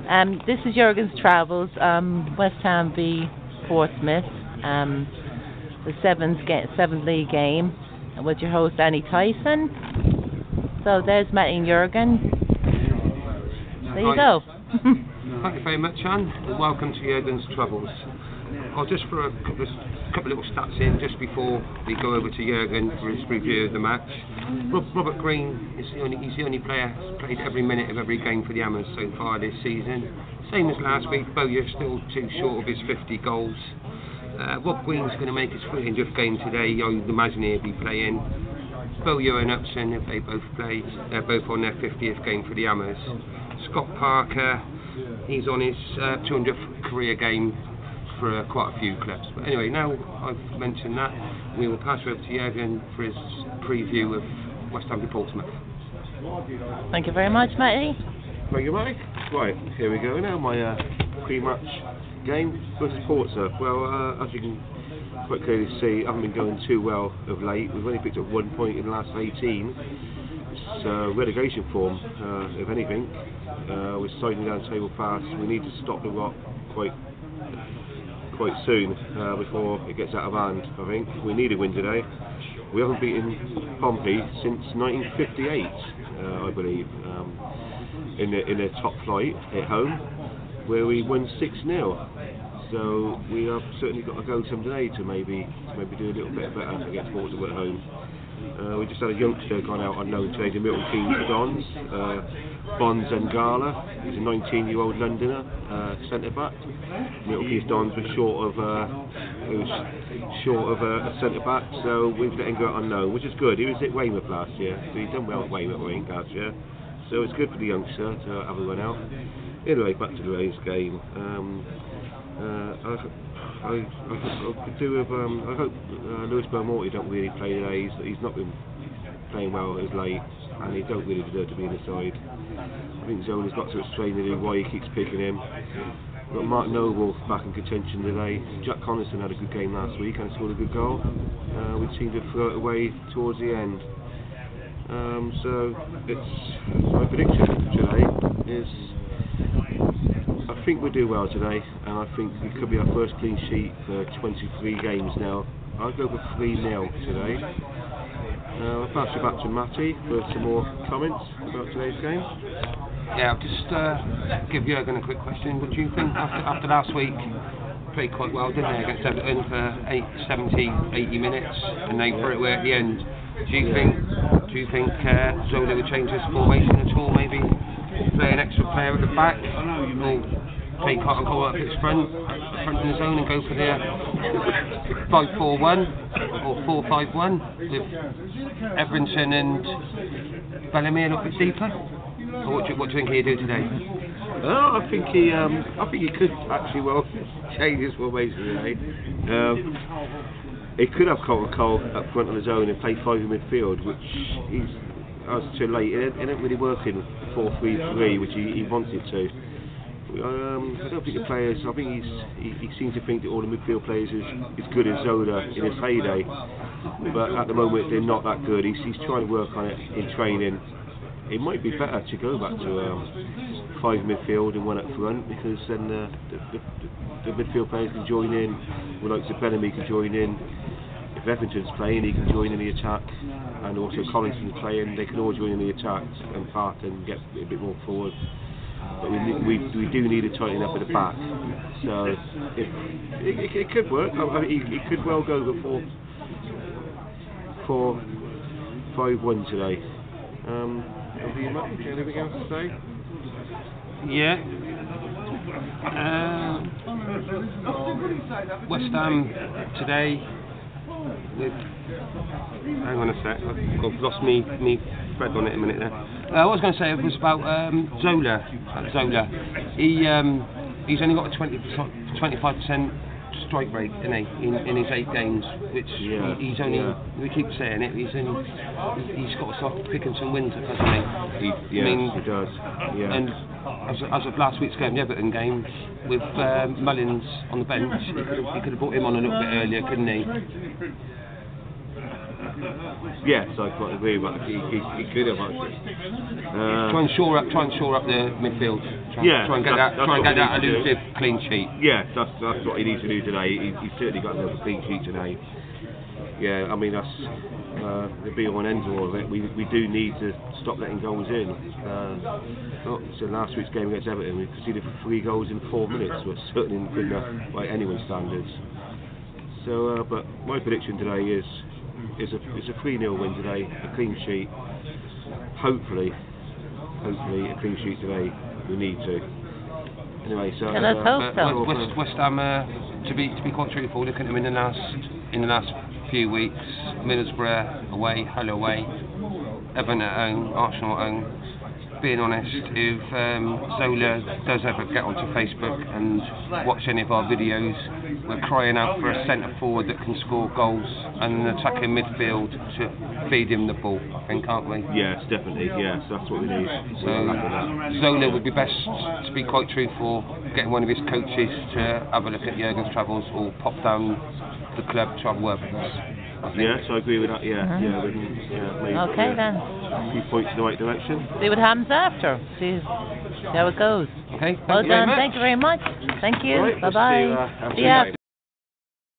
This is Jurgens Travels, West Ham v Portsmouth, the seventh league game, with your host Annie Tyson. So there's Matty and Jurgen. There you go. Thank you very much, Anne, and welcome to Jurgens Travels. I'll just throw a couple little stats in just before we go over to Jurgen for his review of the match. Robert Green is he's the only player who's played every minute of every game for the Hammers so far this season. Same as last week, Bowyer's still too short of his 50 goals. Rob Green's going to make his 300th game today. I would imagine he'll be playing. Bowyer and Upson, if they both play, they're both on their 50th game for the Hammers. Scott Parker, he's on his 200th career game for quite a few clubs. But anyway, now I've mentioned that, we will pass over to Jurgen for his preview of West Ham v Portsmouth. Thank you very much, Matty. Thank you, Mike. Right, here we go now, my pre-match game versus Portsmouth. Well, as you can quite clearly see, I haven't been going too well of late. We've only picked up 1 point in the last 18. It's relegation form, if anything. We're sliding down table fast. We need to stop the rot quite soon before it gets out of hand. I think we need a win today. We haven't beaten Pompey since 1958, I believe, in the top flight at home, where we won 6-0. So we have certainly got to go today to maybe do a little bit better against Portsmouth at home. We just had a youngster gone out on loan today to Milton Keynes Dons, Bonds and Gala. He's a 19-year-old Londoner, centre back. Milton Keynes Dons was short of a centre back, so we've let him go out on loan, which is good. He was at Weymouth last year, so he's done well at Weymouth last year. So it's good for the youngster to have a run out. Anyway, back to today's game. I hope Lewis Belmonte don't really play today. He's not been playing well as late, and he don't really deserve to be in the side. I think Zola's got to explain to him why he keeps picking him. But Mark Noble back in contention today. Jack Connaughton had a good game last week and scored a good goal. We seem to throw it away towards the end. So my prediction today is, I think we'll do well today, and I think it could be our first clean sheet for 23 games now. I'll go for 3-0 today. I'll pass you back to Matty for some more comments about today's game. Yeah, I'll just give Jurgen a quick question. What do you think after last week? Played quite well, didn't they, against Everton for 80 minutes, and they threw it away at the end. Do you think Zola would change his formation at all? Maybe play an extra player at the back, or play Cotton Cole up his front in the zone and go for the 5-4-1 or 4-5-1 with Everton and Bellamy a little bit deeper? Or what do you think he'd do today? I think he could actually well change his formation today. He could have Cotton Cole up front on his own and play 5 in midfield, which as too late. It didn't really work in 4-3-3, which he wanted to. I don't think the players. I think he seems to think that all the midfield players is good as Zola in his heyday, but at the moment they're not that good. He's trying to work on it in training. It might be better to go back to 5 midfield and 1 up front, because then the midfield players can join in. Well, like Bellamy can join in. If Everton's playing, he can join in the attack, and also Collinson's playing. They can all join in the attack and part and get a bit more forward. But we do need to tighten up at the back. So it could work. I mean, he could well go before 4-5-1 today. Anything else to say? Yeah. West Ham today. Hang on a sec. I've lost me thread on it a minute there. I was going to say it was about Zola. He's only got a 25% strike rate, isn't he, in his 8 games, which he's only. We keep saying it. He's got to start picking some wins, hasn't he? He does. Yeah. And as of last week's game, the Everton game, with Mullins on the bench, he could have brought him on a little bit earlier, couldn't he? Yes, I quite agree. But he could have actually. Try and shore up the midfield. Try and get that elusive clean sheet. Yeah, that's what he needs to do today. He's certainly got another clean sheet today. Yeah, I mean that's the be all and end all of it. We do need to stop letting goals in. So last week's game against Everton, we conceded 3 goals in 4 minutes. We're certainly not good enough by anyone's standards. So, but my prediction today is a 3-0 win today, a clean sheet. Hopefully a clean sheet today. We need to. Anyway, so let's hope so. West Ham, to be quite truthful, looking at them in the last few weeks, Middlesbrough away, Hull away, Everton at home, Arsenal at home. Being honest, if Zola does ever get onto Facebook and watch any of our videos, we're crying out for a centre forward that can score goals and an attacking midfield to feed him the ball, I think, aren't we? Yes, definitely, yes, that's what we need. So Zola would be best, to be quite truthful, getting one of his coaches to have a look at Jurgens Travels or pop down the club to have work with us. Yes, I agree with that. Yeah, maybe, Okay then. A few points in the right direction. See what happens after. See how it goes. Okay. Well done. Thank you very much. Thank you. Right, Bye bye. See you.